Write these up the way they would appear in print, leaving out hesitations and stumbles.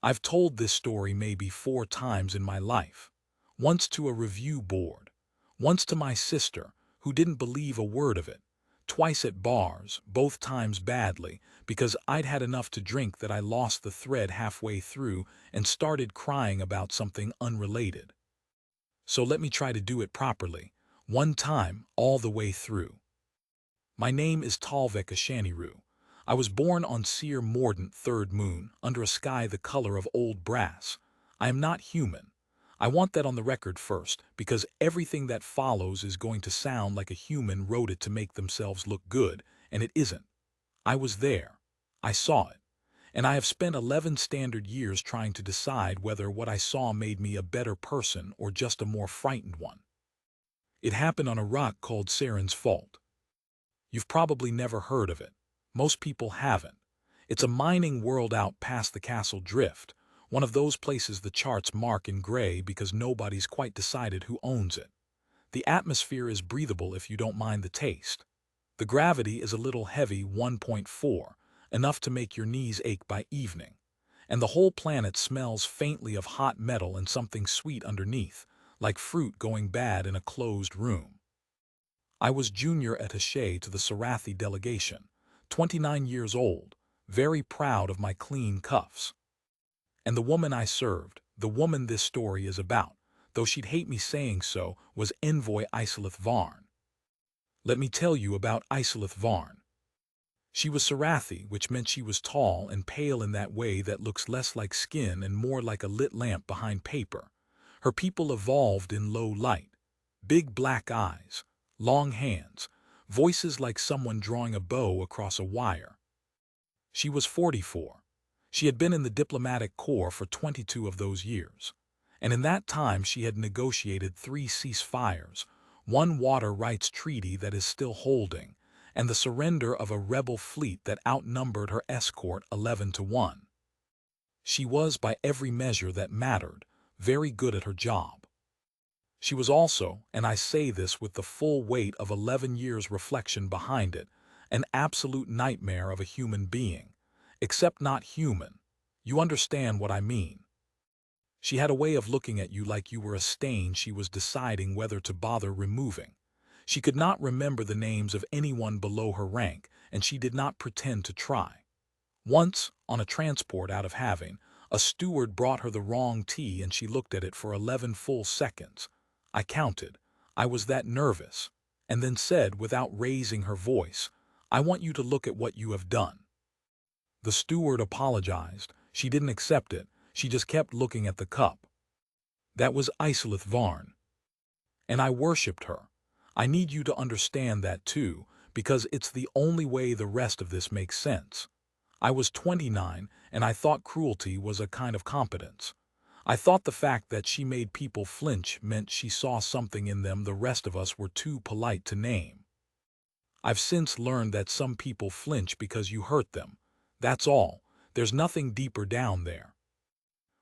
I've told this story maybe 4 times in my life. Once to a review board. Once to my sister, who didn't believe a word of it. Twice at bars, both times badly, because I'd had enough to drink that I lost the thread halfway through and started crying about something unrelated. So let me try to do it properly. One time, all the way through. My name is Talvek Ashaniru. I was born on Seer Mordant third moon, under a sky the color of old brass. I am not human. I want that on the record first, because everything that follows is going to sound like a human wrote it to make themselves look good, and it isn't. I was there. I saw it. And I have spent 11 standard years trying to decide whether what I saw made me a better person or just a more frightened one. It happened on a rock called Saren's Fault. You've probably never heard of it. Most people haven't. It's a mining world out past the Castle Drift, one of those places the charts mark in gray because nobody's quite decided who owns it. The atmosphere is breathable if you don't mind the taste. The gravity is a little heavy, 1.4, enough to make your knees ache by evening. And the whole planet smells faintly of hot metal and something sweet underneath, like fruit going bad in a closed room. I was junior attaché to the Sarathi delegation, 29 years old, very proud of my clean cuffs. And the woman I served, the woman this story is about, though she'd hate me saying so, was envoy Isolith Varn. Let me tell you about Isolith Varn. She was Sarathi, which meant she was tall and pale in that way that looks less like skin and more like a lit lamp behind paper. Her people evolved in low light. Big black eyes, long hands, voices like someone drawing a bow across a wire. She was 44. She had been in the diplomatic corps for 22 of those years. And in that time she had negotiated 3 ceasefires, 1 water rights treaty that is still holding, and the surrender of a rebel fleet that outnumbered her escort 11-1. She was, by every measure that mattered, very good at her job. She was also, and I say this with the full weight of 11 years' reflection behind it, an absolute nightmare of a human being, except not human. You understand what I mean. She had a way of looking at you like you were a stain she was deciding whether to bother removing. She could not remember the names of anyone below her rank, and she did not pretend to try. Once, on a transport out of having, a steward brought her the wrong tea and she looked at it for 11 full seconds. I counted. I was that nervous. And then said, without raising her voice, "I want you to look at what you have done." The steward apologized. She didn't accept it. She just kept looking at the cup. That was Isolith Varn. And I worshipped her. I need you to understand that too, because it's the only way the rest of this makes sense. I was 29, and I thought cruelty was a kind of competence. I thought the fact that she made people flinch meant she saw something in them the rest of us were too polite to name. I've since learned that some people flinch because you hurt them. That's all. There's nothing deeper down there.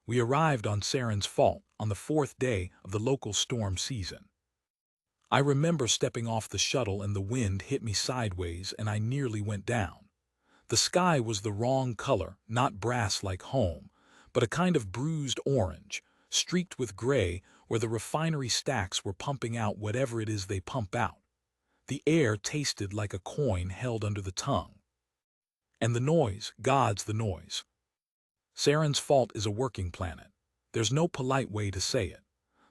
We arrived on Saren's Fault on the 4th day of the local storm season. I remember stepping off the shuttle and the wind hit me sideways and I nearly went down. The sky was the wrong color, not brass like home, but a kind of bruised orange, streaked with gray where the refinery stacks were pumping out whatever it is they pump out. The air tasted like a coin held under the tongue. And the noise, God's the noise. Saren's Fault is a working planet. There's no polite way to say it.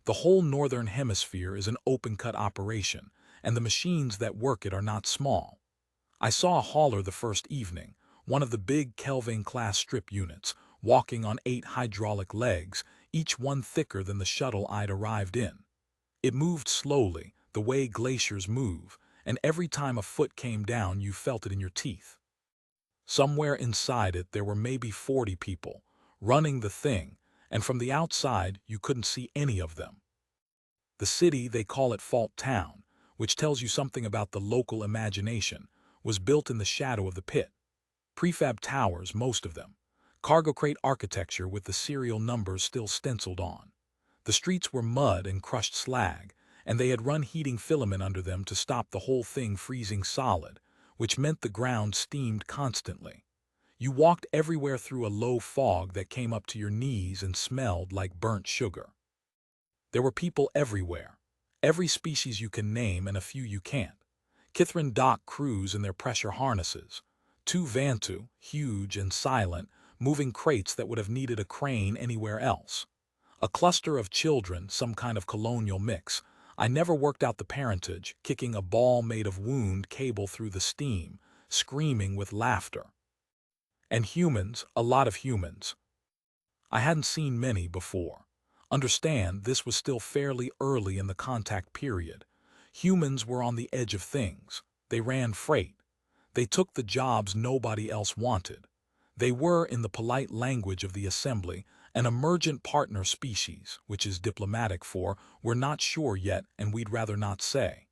The whole northern hemisphere is an open-cut operation, and the machines that work it are not small. I saw a hauler the first evening, one of the big Kelvin-class strip units, walking on 8 hydraulic legs, each one thicker than the shuttle I'd arrived in. It moved slowly, the way glaciers move, and every time a foot came down you felt it in your teeth. Somewhere inside it there were maybe 40 people, running the thing, and from the outside you couldn't see any of them. The city, they call it Fault Town, which tells you something about the local imagination, was built in the shadow of the pit. Prefab towers, most of them. Cargo crate architecture with the serial numbers still stenciled on. The streets were mud and crushed slag, and they had run heating filament under them to stop the whole thing freezing solid, which meant the ground steamed constantly. You walked everywhere through a low fog that came up to your knees and smelled like burnt sugar. There were people everywhere, every species you can name and a few you can't. Kithrin dock crews in their pressure harnesses. Two Vantu, huge and silent, moving crates that would have needed a crane anywhere else. A cluster of children, some kind of colonial mix. I never worked out the parentage, kicking a ball made of wound cable through the steam, screaming with laughter. And humans, a lot of humans. I hadn't seen many before. Understand, this was still fairly early in the contact period. Humans were on the edge of things. They ran freight. They took the jobs nobody else wanted. They were, in the polite language of the assembly, an emergent partner species, which is diplomatic for "we're not sure yet and we'd rather not say."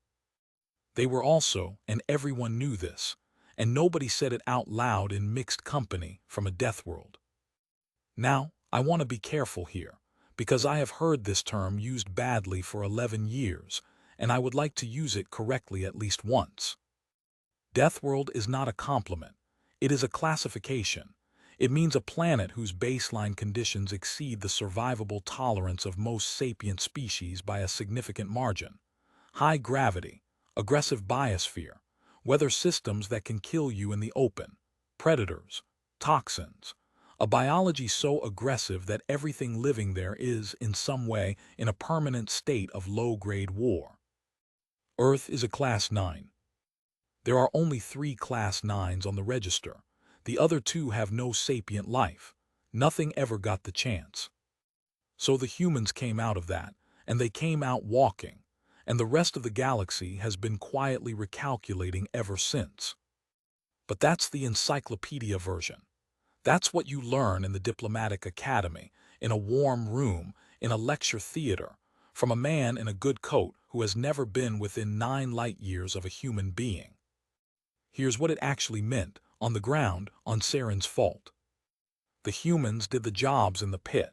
They were also, and everyone knew this, and nobody said it out loud in mixed company, from a Deathworld. Now, I want to be careful here, because I have heard this term used badly for 11 years, and I would like to use it correctly at least once. Deathworld is not a compliment. It is a classification. It means a planet whose baseline conditions exceed the survivable tolerance of most sapient species by a significant margin. High gravity, aggressive biosphere, weather systems that can kill you in the open, predators, toxins, a biology so aggressive that everything living there is, in some way, in a permanent state of low-grade war. Earth is a Class 9. There are only 3 Class 9s on the register. The other 2 have no sapient life. Nothing ever got the chance. So the humans came out of that, and they came out walking, and the rest of the galaxy has been quietly recalculating ever since. But that's the encyclopedia version. That's what you learn in the diplomatic academy, in a warm room, in a lecture theater, from a man in a good coat who has never been within 9 light years of a human being. Here's what it actually meant, on the ground, on Saren's fault. The humans did the jobs in the pit.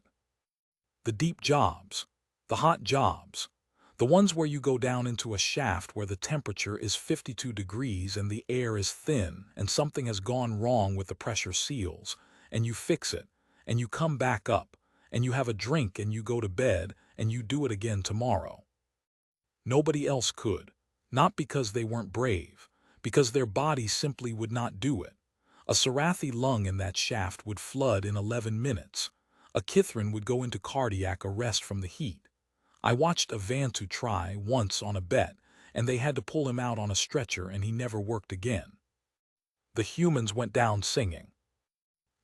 The deep jobs, the hot jobs, the ones where you go down into a shaft where the temperature is 52 degrees and the air is thin and something has gone wrong with the pressure seals, and you fix it, and you come back up, and you have a drink and you go to bed and you do it again tomorrow. Nobody else could, not because they weren't brave, because their bodies simply would not do it. A Sarathi lung in that shaft would flood in 11 minutes. A Kithrin would go into cardiac arrest from the heat. I watched a Vantu try once on a bet, and they had to pull him out on a stretcher and he never worked again. The humans went down singing.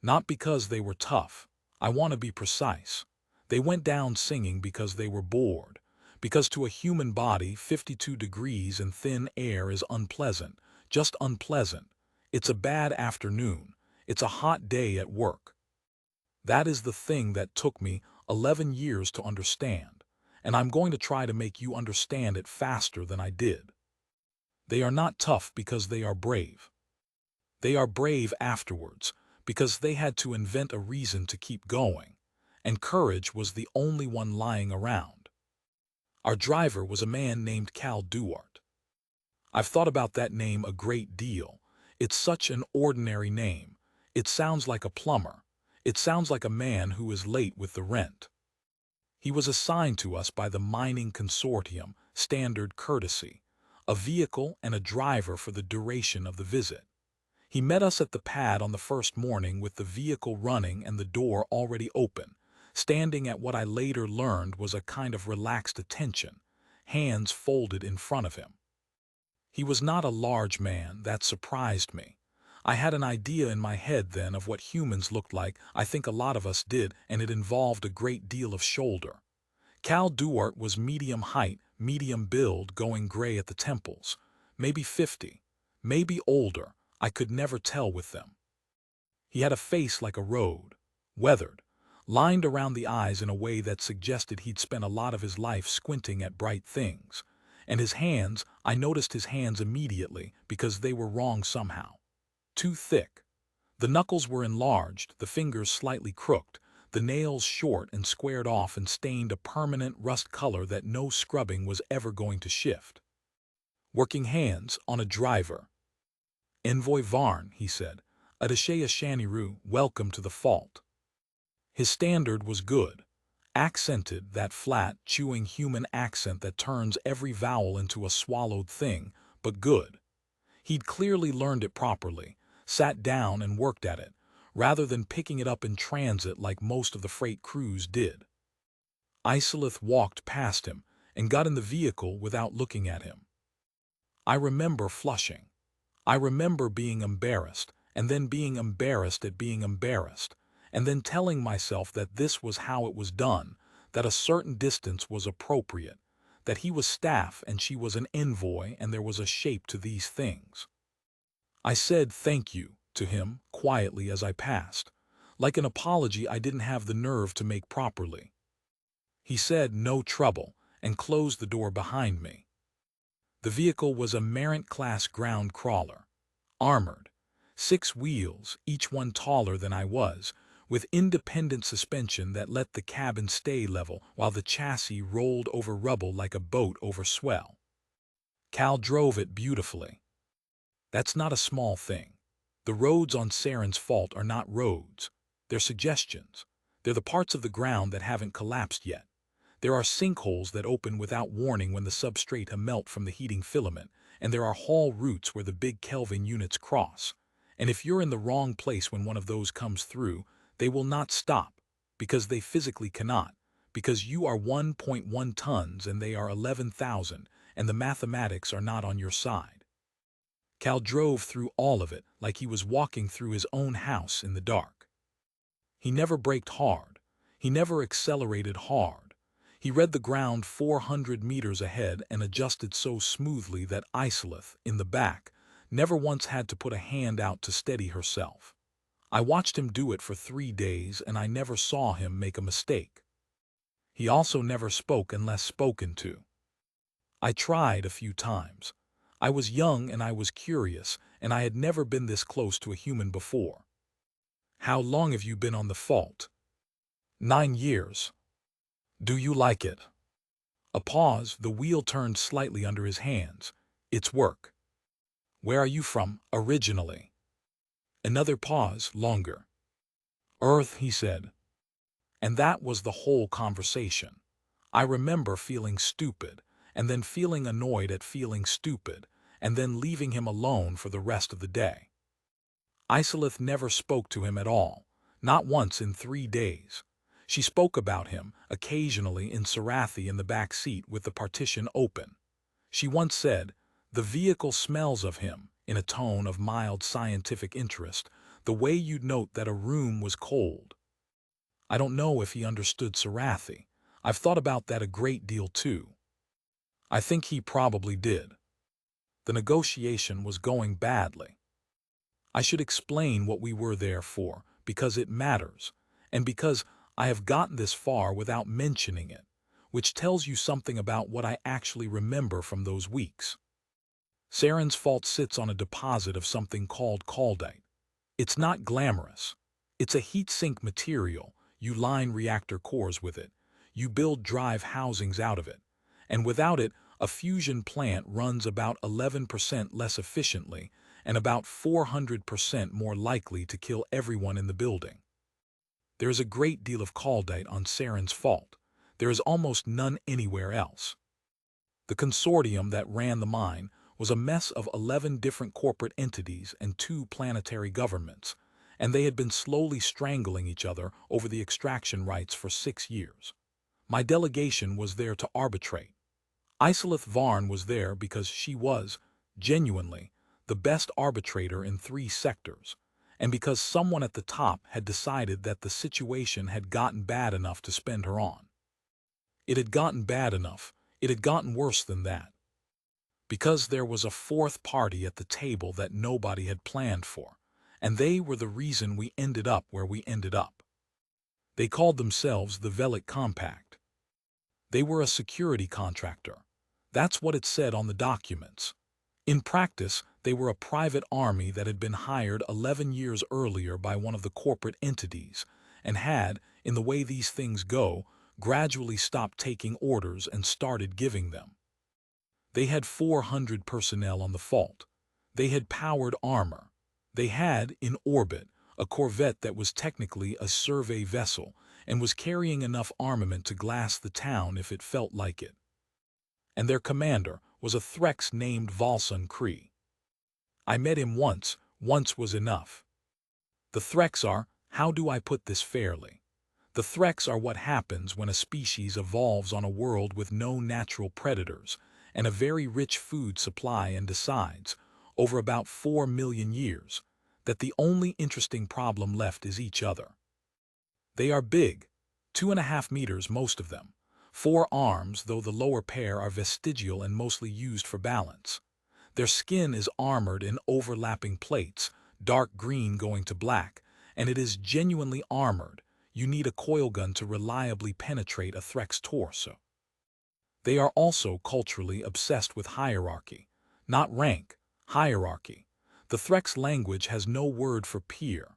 Not because they were tough. I want to be precise. They went down singing because they were bored. Because to a human body, 52 degrees and thin air is unpleasant. Just unpleasant. It's a bad afternoon. It's a hot day at work. That is the thing that took me 11 years to understand, and I'm going to try to make you understand it faster than I did. They are not tough because they are brave. They are brave afterwards, because they had to invent a reason to keep going, and courage was the only one lying around. Our driver was a man named Cal Duarte. I've thought about that name a great deal. It's such an ordinary name. It sounds like a plumber. It sounds like a man who is late with the rent. He was assigned to us by the mining consortium, standard courtesy, a vehicle and a driver for the duration of the visit. He met us at the pad on the first morning with the vehicle running and the door already open, standing at what I later learned was a kind of relaxed attention, hands folded in front of him. He was not a large man. That surprised me. I had an idea in my head then of what humans looked like. I think a lot of us did, and it involved a great deal of shoulder. Cal Duarte was medium height, medium build, going gray at the temples. Maybe 50, maybe older. I could never tell with them. He had a face like a road, weathered, lined around the eyes in a way that suggested he'd spent a lot of his life squinting at bright things. And his hands, I noticed his hands immediately because they were wrong somehow. Too thick. The knuckles were enlarged, the fingers slightly crooked, the nails short and squared off and stained a permanent rust color that no scrubbing was ever going to shift. Working hands on a driver. "Envoy Varn," he said. Adeshea Shaniru, welcome to the fault. His standard was good. Accented, that flat, chewing human accent that turns every vowel into a swallowed thing, but good. He'd clearly learned it properly, sat down and worked at it, rather than picking it up in transit like most of the freight crews did. Isolith walked past him and got in the vehicle without looking at him. I remember flushing. I remember being embarrassed, and then being embarrassed at being embarrassed, and then telling myself that this was how it was done, that a certain distance was appropriate, that he was staff and she was an envoy and there was a shape to these things. I said thank you to him quietly as I passed, like an apology I didn't have the nerve to make properly. He said no trouble and closed the door behind me. The vehicle was a Marant-class ground crawler, armored, 6 wheels, each one taller than I was, with independent suspension that let the cabin stay level while the chassis rolled over rubble like a boat over swell. Cal drove it beautifully. That's not a small thing. The roads on Saren's fault are not roads. They're suggestions. They're the parts of the ground that haven't collapsed yet. There are sinkholes that open without warning when the substrata melt from the heating filament, and there are haul routes where the big Kelvin units cross. And if you're in the wrong place when one of those comes through, they will not stop, because they physically cannot, because you are 1.1 tons and they are 11,000, and the mathematics are not on your side. Cal drove through all of it like he was walking through his own house in the dark. He never braked hard. He never accelerated hard. He read the ground 400 meters ahead and adjusted so smoothly that Isolith, in the back, never once had to put a hand out to steady herself. I watched him do it for 3 days and I never saw him make a mistake. He also never spoke unless spoken to. I tried a few times. I was young and I was curious, and I had never been this close to a human before. How long have you been on the fault? 9 years. Do you like it? A pause, the wheel turned slightly under his hands. It's work. Where are you from, originally? Another pause, longer. Earth, he said. And that was the whole conversation. I remember feeling stupid, and then feeling annoyed at feeling stupid, and then leaving him alone for the rest of the day. Isolith never spoke to him at all, not once in 3 days. She spoke about him, occasionally in Sarathi in the back seat with the partition open. She once said, "The vehicle smells of him," in a tone of mild scientific interest, the way you'd note that a room was cold. I don't know if he understood Sarathi. I've thought about that a great deal too. I think he probably did. The negotiation was going badly. I should explain what we were there for, because it matters, and because I have gotten this far without mentioning it, which tells you something about what I actually remember from those weeks. Saren's fault sits on a deposit of something called caldite. It's not glamorous. It's a heat sink material. You line reactor cores with it. You build drive housings out of it. And without it, a fusion plant runs about 11% less efficiently and about 400% more likely to kill everyone in the building. There is a great deal of caldite on Saren's fault. There is almost none anywhere else. The consortium that ran the mine was a mess of 11 different corporate entities and 2 planetary governments, and they had been slowly strangling each other over the extraction rights for 6 years. My delegation was there to arbitrate. Isolith Varn was there because she was, genuinely, the best arbitrator in 3 sectors, and because someone at the top had decided that the situation had gotten bad enough to spend her on. It had gotten bad enough. It had gotten worse than that. Because there was a 4th party at the table that nobody had planned for, and they were the reason we ended up where we ended up. They called themselves the Velik Compact. They were a security contractor. That's what it said on the documents. In practice, they were a private army that had been hired 11 years earlier by one of the corporate entities, and had, in the way these things go, gradually stopped taking orders and started giving them. They had 400 personnel on the fault. They had powered armor. They had, in orbit, a corvette that was technically a survey vessel and was carrying enough armament to glass the town if it felt like it. And their commander was a Threx named Volsun Kree. I met him once was enough. The Threx are, how do I put this fairly? The Threx are what happens when a species evolves on a world with no natural predators and a very rich food supply and decides, over about 4 million years, that the only interesting problem left is each other. They are big, 2.5 meters most of them, 4 arms though the lower pair are vestigial and mostly used for balance. Their skin is armored in overlapping plates, dark green going to black, and it is genuinely armored. You need a coilgun to reliably penetrate a Threx torso. They are also culturally obsessed with hierarchy, not rank, hierarchy. The Threx language has no word for peer.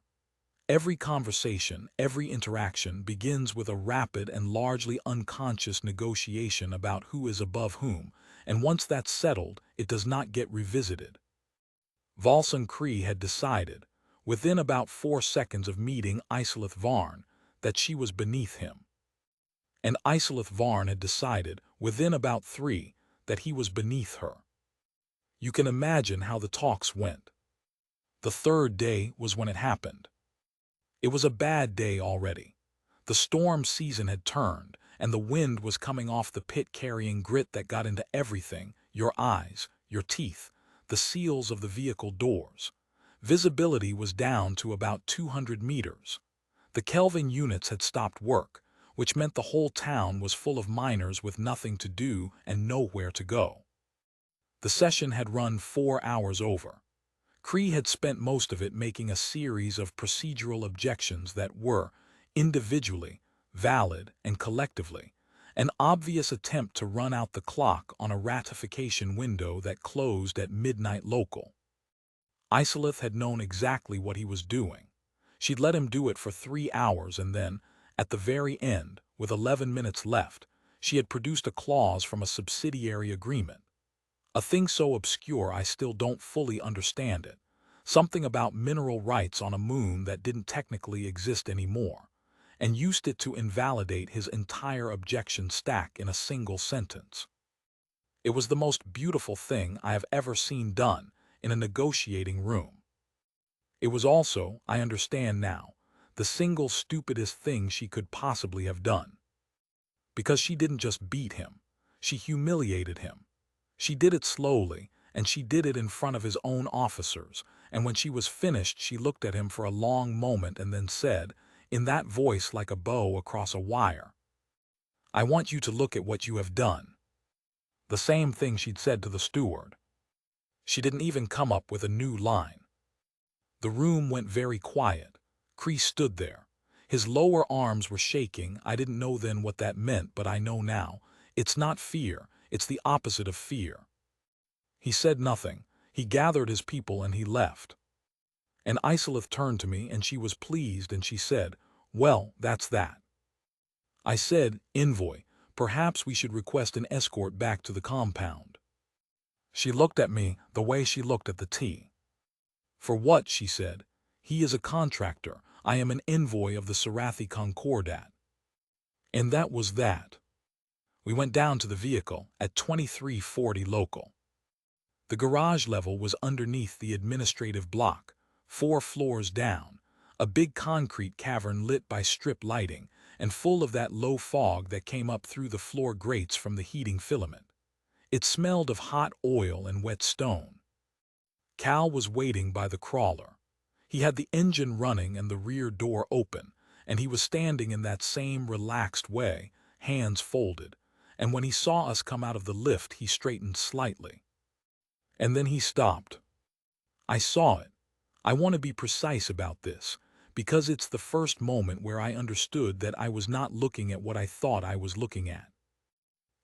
Every conversation, every interaction begins with a rapid and largely unconscious negotiation about who is above whom, and once that's settled, it does not get revisited. Volsun Kree had decided, within about 4 seconds of meeting Isolith Varn, that she was beneath him. And Isolith Varn had decided, within about 3, that he was beneath her. You can imagine how the talks went. The third day was when it happened. It was a bad day already. The storm season had turned, and the wind was coming off the pit carrying grit that got into everything, your eyes, your teeth, the seals of the vehicle doors. Visibility was down to about 200 meters. The Kelvin units had stopped work, which meant the whole town was full of miners with nothing to do and nowhere to go. The session had run 4 hours over. Kree had spent most of it making a series of procedural objections that were, individually, valid and collectively, an obvious attempt to run out the clock on a ratification window that closed at midnight local. Isolith had known exactly what he was doing. She'd let him do it for 3 hours and then, at the very end, with 11 minutes left, she had produced a clause from a subsidiary agreement. A thing so obscure I still don't fully understand it. Something about mineral rights on a moon that didn't technically exist anymore, and used it to invalidate his entire objection stack in a single sentence. It was the most beautiful thing I have ever seen done in a negotiating room. It was also, I understand now, the single stupidest thing she could possibly have done. Because she didn't just beat him, she humiliated him. She did it slowly, and she did it in front of his own officers, and when she was finished she looked at him for a long moment and then said, in that voice like a bow across a wire, "I want you to look at what you have done." The same thing she'd said to the steward. She didn't even come up with a new line. The room went very quiet. Kree stood there. His lower arms were shaking. I didn't know then what that meant, but I know now. It's not fear. It's the opposite of fear. He said nothing. He gathered his people and he left. And Isolith turned to me and she was pleased and she said, "Well, that's that." I said, "Envoy, perhaps we should request an escort back to the compound." She looked at me the way she looked at the tea. "For what?" she said. "He is a contractor. I am an envoy of the Sarathi Concordat." And that was that. We went down to the vehicle at 2340 local. The garage level was underneath the administrative block, 4 floors down, a big concrete cavern lit by strip lighting and full of that low fog that came up through the floor grates from the heating filament. It smelled of hot oil and wet stone. Cal was waiting by the crawler. He had the engine running and the rear door open, and he was standing in that same relaxed way, hands folded, and when he saw us come out of the lift he straightened slightly. And then he stopped. I saw it. I want to be precise about this, because it's the first moment where I understood that I was not looking at what I thought I was looking at.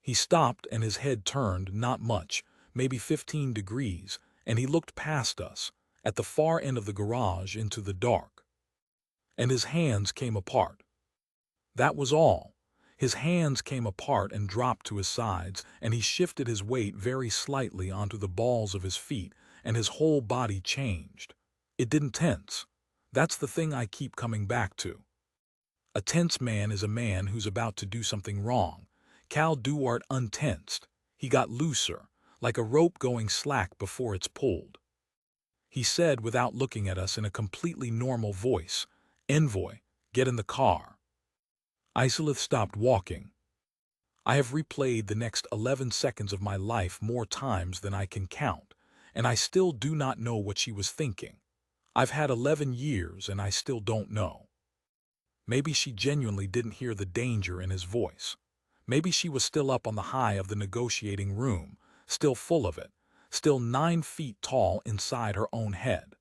He stopped and his head turned, not much, maybe 15 degrees, and he looked past us, at the far end of the garage into the dark. And his hands came apart. That was all. His hands came apart and dropped to his sides, and he shifted his weight very slightly onto the balls of his feet, and his whole body changed. It didn't tense. That's the thing I keep coming back to. A tense man is a man who's about to do something wrong. Cal Duarte untensed. He got looser, like a rope going slack before it's pulled. He said without looking at us in a completely normal voice, "Envoy, get in the car." Isolith stopped walking. I have replayed the next 11 seconds of my life more times than I can count, and I still do not know what she was thinking. I've had 11 years and I still don't know. Maybe she genuinely didn't hear the danger in his voice. Maybe she was still up on the high of the negotiating room, still full of it, still 9 feet tall inside her own head.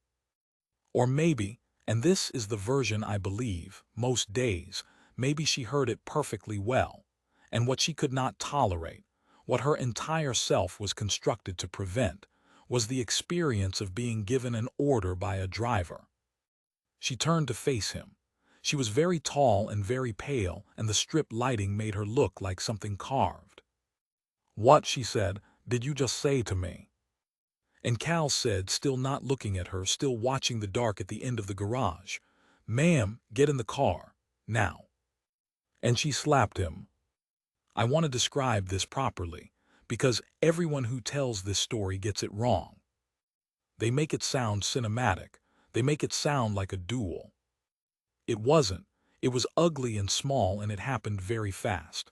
Or maybe, and this is the version I believe, most days, maybe she heard it perfectly well, and what she could not tolerate, what her entire self was constructed to prevent, was the experience of being given an order by a driver. She turned to face him. She was very tall and very pale, and the strip lighting made her look like something carved. "What," she said, "did you just say to me?" And Cal said, still not looking at her, still watching the dark at the end of the garage, "Ma'am, get in the car, now." And she slapped him. I want to describe this properly, because everyone who tells this story gets it wrong. They make it sound cinematic. They make it sound like a duel. It wasn't. It was ugly and small, and it happened very fast.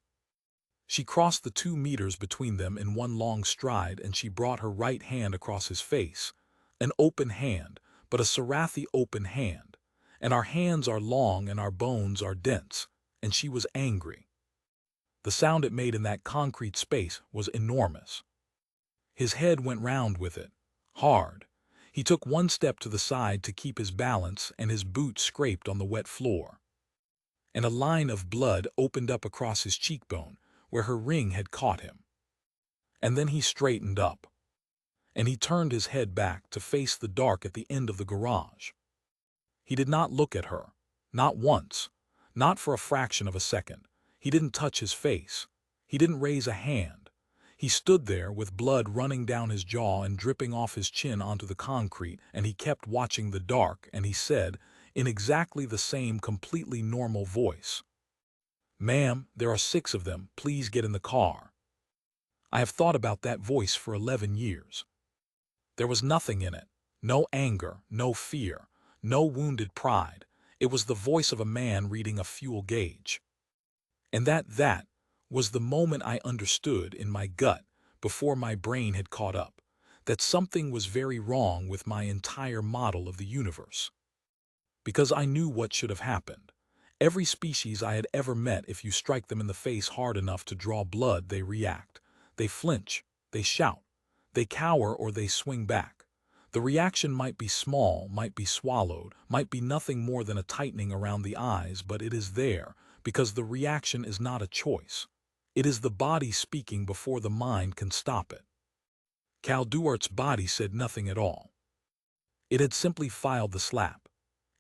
She crossed the 2 meters between them in one long stride, and she brought her right hand across his face. An open hand, but a Sarathi open hand. And our hands are long and our bones are dense, and she was angry. The sound it made in that concrete space was enormous. His head went round with it, hard. He took 1 step to the side to keep his balance, and his boot scraped on the wet floor. And a line of blood opened up across his cheekbone, where her ring had caught him. And then he straightened up. And he turned his head back to face the dark at the end of the garage. He did not look at her. Not once. Not for a fraction of a second. He didn't touch his face. He didn't raise a hand. He stood there with blood running down his jaw and dripping off his chin onto the concrete, and he kept watching the dark, and he said, in exactly the same completely normal voice, "Ma'am, there are 6 of them. Please get in the car." I have thought about that voice for 11 years. There was nothing in it. No anger, no fear, no wounded pride. It was the voice of a man reading a fuel gauge. And that was the moment I understood in my gut, before my brain had caught up, that something was very wrong with my entire model of the universe. Because I knew what should have happened. Every species I had ever met, if you strike them in the face hard enough to draw blood, they react. They flinch, they shout, they cower, or they swing back. The reaction might be small, might be swallowed, might be nothing more than a tightening around the eyes, but it is there, because the reaction is not a choice. It is the body speaking before the mind can stop it. Cal Duarte's body said nothing at all. It had simply filed the slap.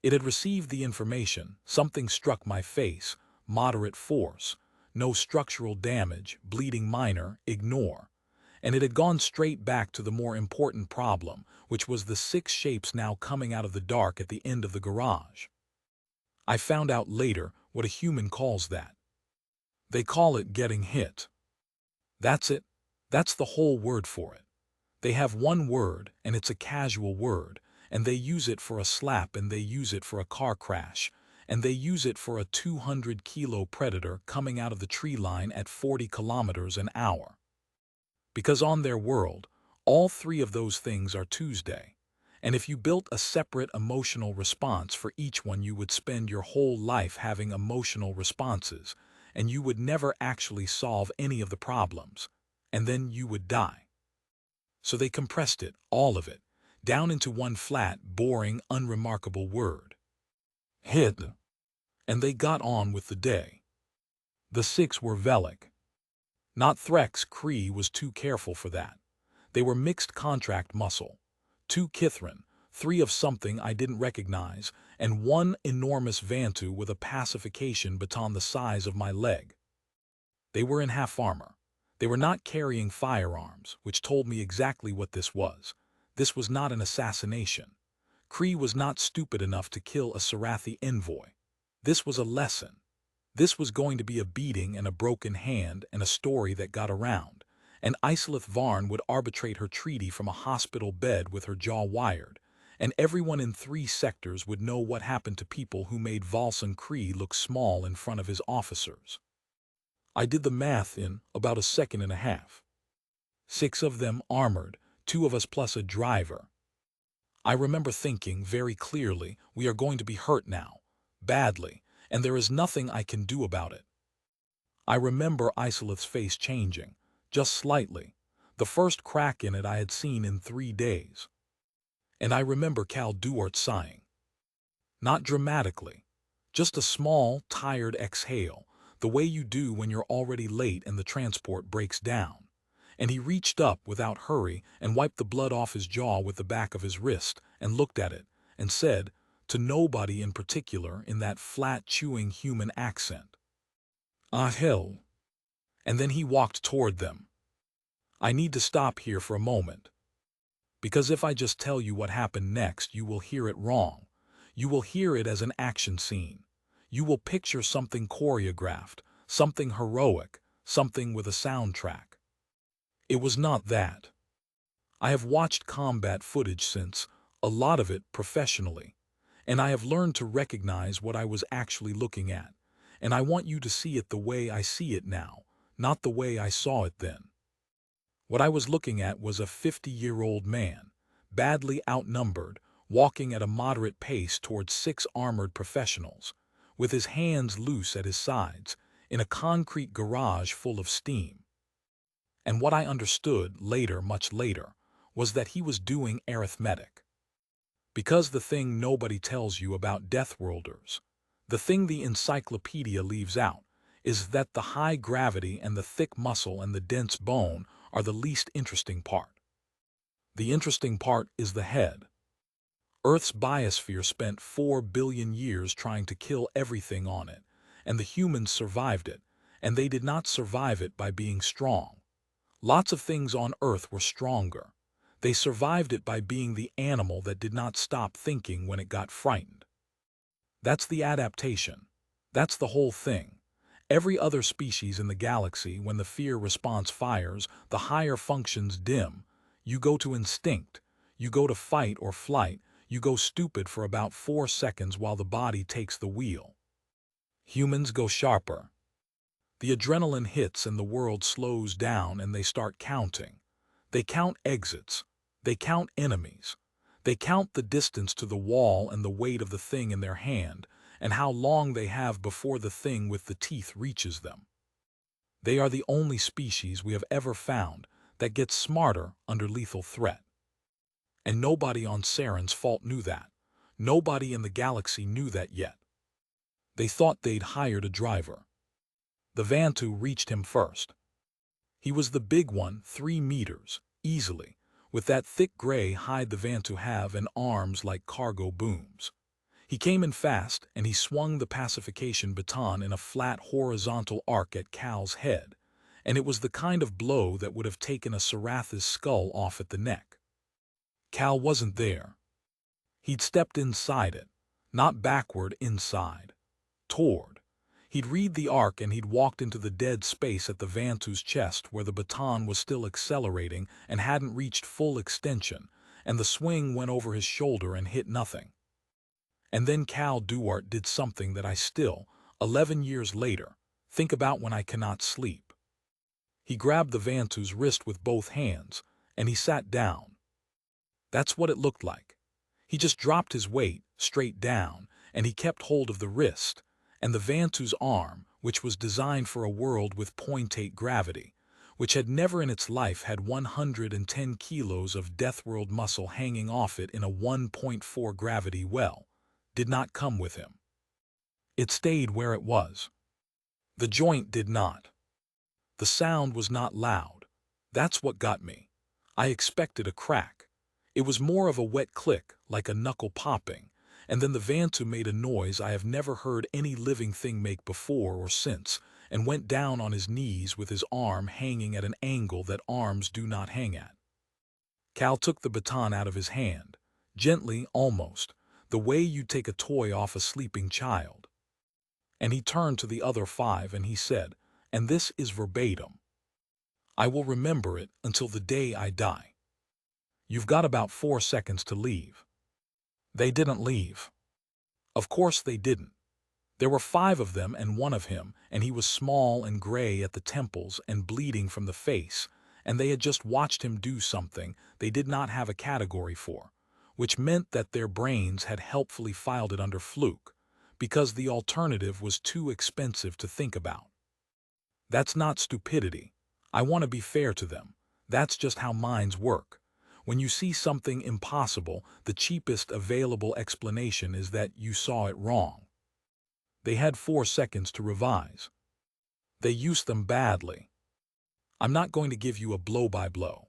It had received the information. Something struck my face, moderate force, no structural damage, bleeding minor, ignore. And it had gone straight back to the more important problem, which was the 6 shapes now coming out of the dark at the end of the garage. I found out later what a human calls that. They call it getting hit. That's it. That's the whole word for it. They have one word, and it's a casual word, and they use it for a slap, and they use it for a car crash, and they use it for a 200-kilo predator coming out of the tree line at 40 kilometers an hour. Because on their world, all 3 of those things are Tuesday. And if you built a separate emotional response for each one, you would spend your whole life having emotional responses, and you would never actually solve any of the problems, and then you would die. So they compressed it, all of it, down into one flat, boring, unremarkable word. Hit. And they got on with the day. The 6 were Velic. Not Threx. Kree was too careful for that. They were mixed contract muscle. 2 Kithrin, 3 of something I didn't recognize, and 1 enormous Vantu with a pacification baton the size of my leg. They were in half armor. They were not carrying firearms, which told me exactly what this was. This was not an assassination. Kree was not stupid enough to kill a Sarathi envoy. This was a lesson. This was going to be a beating and a broken hand and a story that got around. And Isilith Varn would arbitrate her treaty from a hospital bed with her jaw wired, and everyone in 3 sectors would know what happened to people who made Volsung Kree look small in front of his officers. I did the math in about a second and a half. 6 of them armored, 2 of us plus a driver. I remember thinking very clearly, we are going to be hurt now, badly, and there is nothing I can do about it. I remember Isilith's face changing, just slightly, the first crack in it I had seen in 3 days. And I remember Cal Duarte sighing. Not dramatically, just a small, tired exhale, the way you do when you're already late and the transport breaks down. And he reached up without hurry and wiped the blood off his jaw with the back of his wrist and looked at it and said, to nobody in particular in that flat, chewing human accent, "Ah, hell." And then he walked toward them. I need to stop here for a moment. Because if I just tell you what happened next, you will hear it wrong. You will hear it as an action scene. You will picture something choreographed, something heroic, something with a soundtrack. It was not that. I have watched combat footage since, a lot of it professionally, and I have learned to recognize what I was actually looking at, and I want you to see it the way I see it now, not the way I saw it then. What I was looking at was a 50-year-old man, badly outnumbered, walking at a moderate pace towards 6 armored professionals, with his hands loose at his sides, in a concrete garage full of steam. And what I understood later, much later, was that he was doing arithmetic. Because the thing nobody tells you about Deathworlders, the thing the encyclopedia leaves out, is that the high gravity and the thick muscle and the dense bone are the least interesting part. The interesting part is the head. Earth's biosphere spent 4 billion years trying to kill everything on it, and the humans survived it, and they did not survive it by being strong. Lots of things on Earth were stronger. They survived it by being the animal that did not stop thinking when it got frightened. That's the adaptation. That's the whole thing. Every other species in the galaxy, when the fear response fires, the higher functions dim. You go to instinct. You go to fight or flight. You go stupid for about 4 seconds while the body takes the wheel. Humans go sharper. The adrenaline hits and the world slows down and they start counting. They count exits. They count enemies. They count the distance to the wall and the weight of the thing in their hand and how long they have before the thing with the teeth reaches them. They are the only species we have ever found that gets smarter under lethal threat. And nobody on Saren's fault knew that. Nobody in the galaxy knew that yet. They thought they'd hired a driver. The Vantu reached him first. He was the big one, 3 meters, easily, with that thick gray hide the Vantu have and arms like cargo booms. He came in fast and he swung the pacification baton in a flat horizontal arc at Cal's head, and it was the kind of blow that would have taken a Saratha's skull off at the neck. Cal wasn't there. He'd stepped inside it, not backward, inside, toward. He'd read the arc and he'd walked into the dead space at the Vantu's chest where the baton was still accelerating and hadn't reached full extension, and the swing went over his shoulder and hit nothing. And then Cal Duarte did something that I still, 11 years later, think about when I cannot sleep. He grabbed the Vantu's wrist with both hands, and he sat down. That's what it looked like. He just dropped his weight, straight down, and he kept hold of the wrist, and the Vantu's arm, which was designed for a world with 0.8 gravity, which had never in its life had 110 kilos of Deathworld muscle hanging off it in a 1.4 gravity well, did not come with him. It stayed where it was. The joint did not. The sound was not loud. That's what got me. I expected a crack. It was more of a wet click, like a knuckle popping, and then the Vantu made a noise I have never heard any living thing make before or since, and went down on his knees with his arm hanging at an angle that arms do not hang at. Cal took the baton out of his hand, Gently, almost, the way you'd take a toy off a sleeping child. And he turned to the other 5 and he said, and this is verbatim, "I will remember it until the day I die. You've got about 4 seconds to leave." They didn't leave. Of course they didn't. There were 5 of them and one of him, and he was small and gray at the temples and bleeding from the face, and they had just watched him do something they did not have a category for, which meant that their brains had helpfully filed it under fluke, because the alternative was too expensive to think about. That's not stupidity. I want to be fair to them. That's just how minds work. When you see something impossible, the cheapest available explanation is that you saw it wrong. They had 4 seconds to revise. They used them badly. I'm not going to give you a blow-by-blow.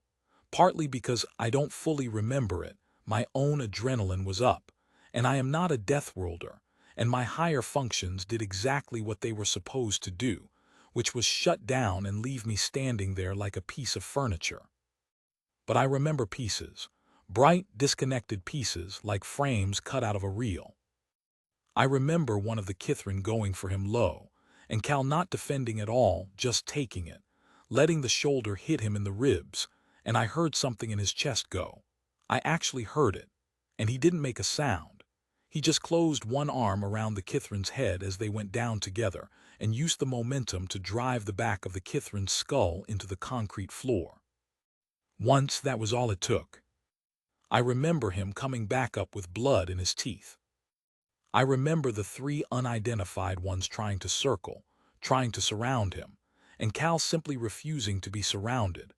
Partly because I don't fully remember it, my own adrenaline was up, and I am not a Deathworlder, and my higher functions did exactly what they were supposed to do, which was shut down and leave me standing there like a piece of furniture. But I remember pieces, bright, disconnected pieces like frames cut out of a reel. I remember one of the Kithrin going for him low, and Cal not defending at all, just taking it, letting the shoulder hit him in the ribs, and I heard something in his chest go. I actually heard it, and he didn't make a sound. He just closed one arm around the Kithrin's head as they went down together and used the momentum to drive the back of the Kithrin's skull into the concrete floor. Once, that was all it took. I remember him coming back up with blood in his teeth. I remember the 3 unidentified ones trying to circle, trying to surround him, and Cal simply refusing to be surrounded,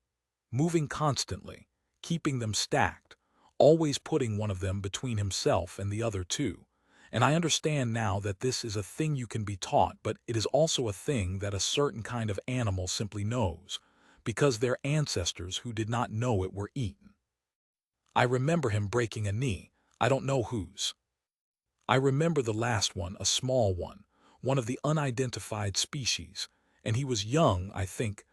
moving constantly, keeping them stacked, always putting one of them between himself and the other 2. And I understand now that this is a thing you can be taught, but it is also a thing that a certain kind of animal simply knows, because their ancestors who did not know it were eaten. I remember him breaking a knee, I don't know whose. I remember the last one, a small one of the unidentified species, and he was young, I think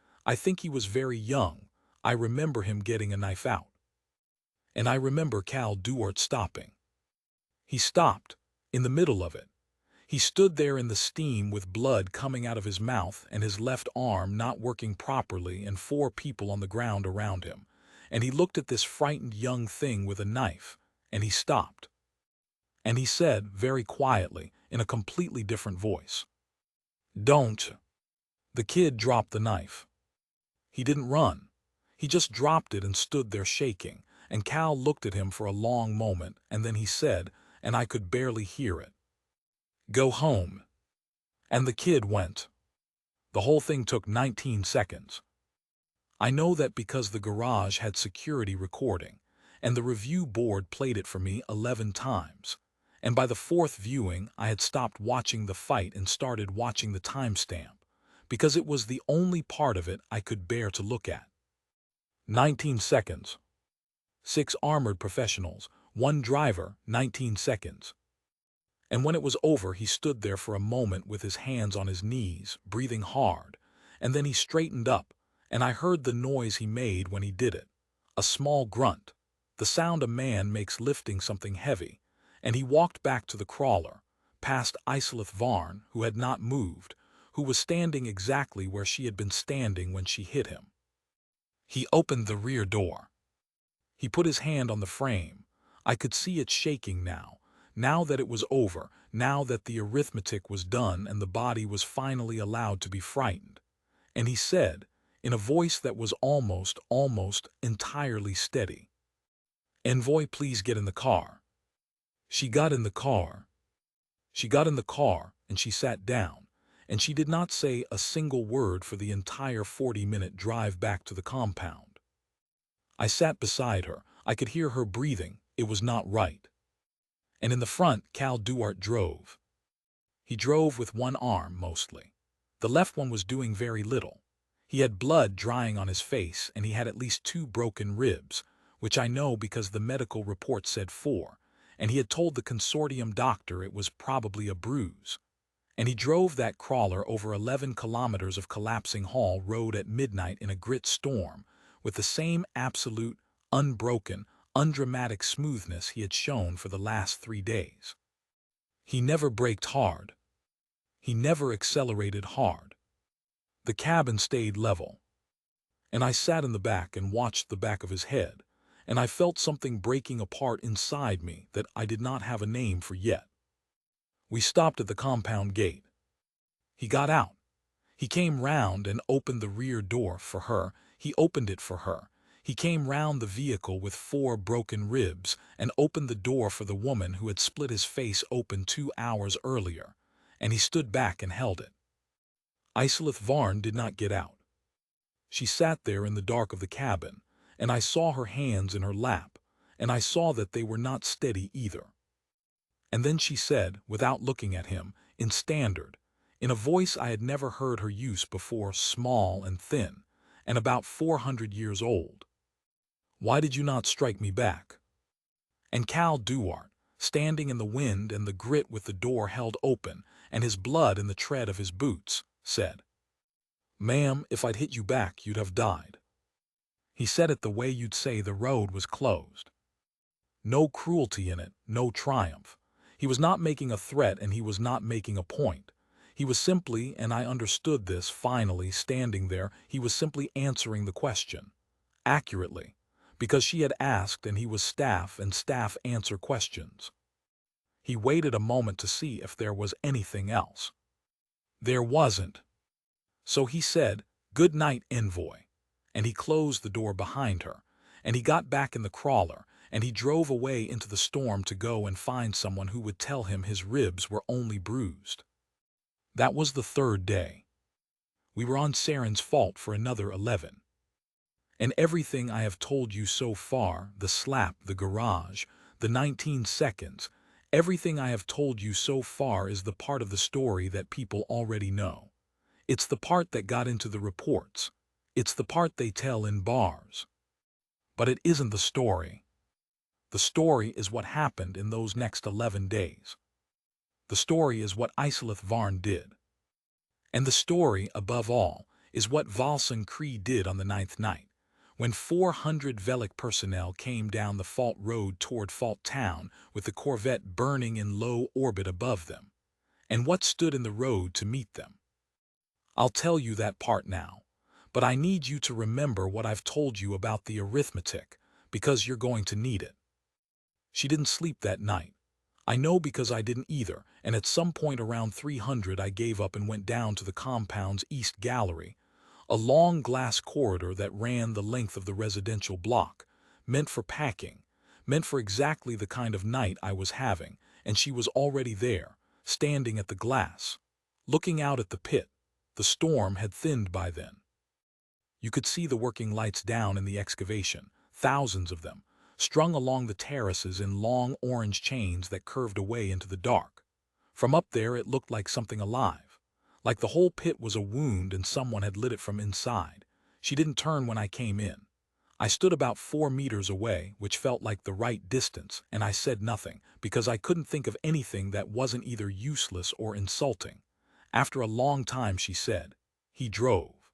he was very young. I remember him getting a knife out. And I remember Cal Duarte stopping. He stopped, in the middle of it. He stood there in the steam with blood coming out of his mouth and his left arm not working properly and 4 people on the ground around him. And he looked at this frightened young thing with a knife, and he stopped. And he said, very quietly, in a completely different voice, "Don't." The kid dropped the knife. He didn't run. He just dropped it and stood there shaking, and Cal looked at him for a long moment, and then he said, and I could barely hear it, "Go home." And the kid went. The whole thing took 19 seconds. I know that because the garage had security recording, and the review board played it for me 11 times. And by the 4th viewing, I had stopped watching the fight and started watching the timestamp, because it was the only part of it I could bear to look at. 19 seconds. 6 armored professionals, 1 driver, 19 seconds. And when it was over, he stood there for a moment with his hands on his knees, breathing hard, and then he straightened up, and I heard the noise he made when he did it. A small grunt, the sound a man makes lifting something heavy, and he walked back to the crawler, past Isolith Varn, who had not moved, who was standing exactly where she had been standing when she hit him. He opened the rear door. He put his hand on the frame. I could see it shaking now that it was over, now that the arithmetic was done and the body was finally allowed to be frightened. And he said, in a voice that was almost entirely steady, "Envoy, please get in the car." She got in the car. She got in the car, and she sat down, and she did not say a single word for the entire 40-minute drive back to the compound. I sat beside her. I could hear her breathing. It was not right. And in the front, Cal Duarte drove. He drove with one arm, mostly. The left one was doing very little. He had blood drying on his face, and he had at least 2 broken ribs, which I know because the medical report said 4, and he had told the consortium doctor it was probably a bruise. And he drove that crawler over 11 kilometers of collapsing Hall Road at midnight in a grit storm, with the same absolute, unbroken, undramatic smoothness he had shown for the last 3 days. He never braked hard. He never accelerated hard. The cabin stayed level. And I sat in the back and watched the back of his head, and I felt something breaking apart inside me that I did not have a name for yet. We stopped at the compound gate. He got out. He came round and opened the rear door for her. He opened it for her. He came round the vehicle with 4 broken ribs and opened the door for the woman who had split his face open 2 hours earlier, and he stood back and held it. Isolith Varn did not get out. She sat there in the dark of the cabin, and I saw her hands in her lap, and I saw that they were not steady either. And then she said, without looking at him, in standard, in a voice I had never heard her use before, small and thin, and about 400 years old, "Why did you not strike me back?" And Cal Duarte, standing in the wind and the grit with the door held open and his blood in the tread of his boots, said, "Ma'am, if I'd hit you back, you'd have died." He said it the way you'd say the road was closed. No cruelty in it, no triumph. He was not making a threat and he was not making a point. He was simply, and I understood this finally standing there, he was simply answering the question. Accurately. Because she had asked and he was staff and staff answer questions. He waited a moment to see if there was anything else. There wasn't. So he said, "Good night, envoy." And he closed the door behind her, and he got back in the crawler, and he drove away into the storm to go and find someone who would tell him his ribs were only bruised. That was the 3rd day. We were on Saren's fault for another 11. And everything I have told you so far, the slap, the garage, the 19 seconds, everything I have told you so far is the part of the story that people already know. It's the part that got into the reports. It's the part they tell in bars. But it isn't the story. The story is what happened in those next 11 days. The story is what Isolith Varn did. And the story, above all, is what Valsen Kree did on the 9th night, when 400 Velic personnel came down the Fault Road toward Fault Town with the Corvette burning in low orbit above them, and what stood in the road to meet them. I'll tell you that part now, but I need you to remember what I've told you about the arithmetic, because you're going to need it. She didn't sleep that night. I know because I didn't either, and at some point around 300 I gave up and went down to the compound's east gallery, a long glass corridor that ran the length of the residential block, meant for packing, meant for exactly the kind of night I was having, and she was already there, standing at the glass, looking out at the pit. The storm had thinned by then. You could see the working lights down in the excavation, thousands of them, strung along the terraces in long orange chains that curved away into the dark. From up there it looked like something alive, like the whole pit was a wound and someone had lit it from inside. She didn't turn when I came in. I stood about 4 meters away, which felt like the right distance, and I said nothing, because I couldn't think of anything that wasn't either useless or insulting. After a long time she said, "He drove."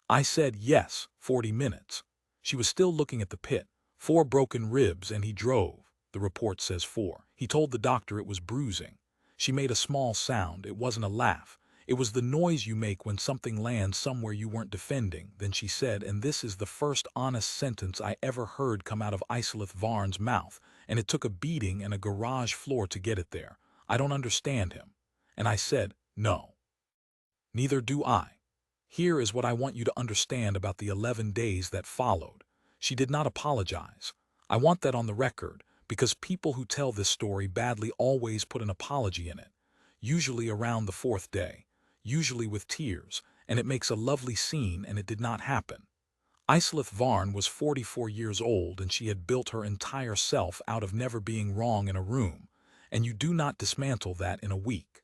I said, "Yes, 40 minutes. She was still looking at the pit. 4 broken ribs and he drove. The report says 4. He told the doctor it was bruising. She made a small sound. It wasn't a laugh. It was the noise you make when something lands somewhere you weren't defending. Then she said, and this is the first honest sentence I ever heard come out of Isolith Varn's mouth, and it took a beating and a garage floor to get it there. "I don't understand him." And I said, "No. Neither do I. Here is what I want you to understand about the 11 days that followed." She did not apologize. I want that on the record, because people who tell this story badly always put an apology in it, usually around the 4th day, usually with tears, and it makes a lovely scene, and it did not happen. Isolith Varn was 44 years old, and she had built her entire self out of never being wrong in a room, and you do not dismantle that in a week.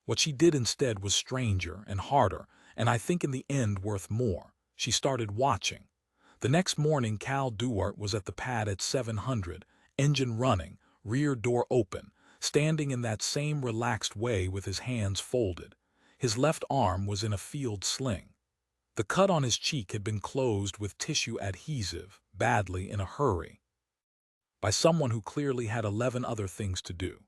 What she did instead was stranger and harder, and I think in the end worth more. She started watching. The next morning Cal Duarte was at the pad at 700, engine running, rear door open, standing in that same relaxed way with his hands folded. His left arm was in a field sling. The cut on his cheek had been closed with tissue adhesive, badly in a hurry. by someone who clearly had 11 other things to do.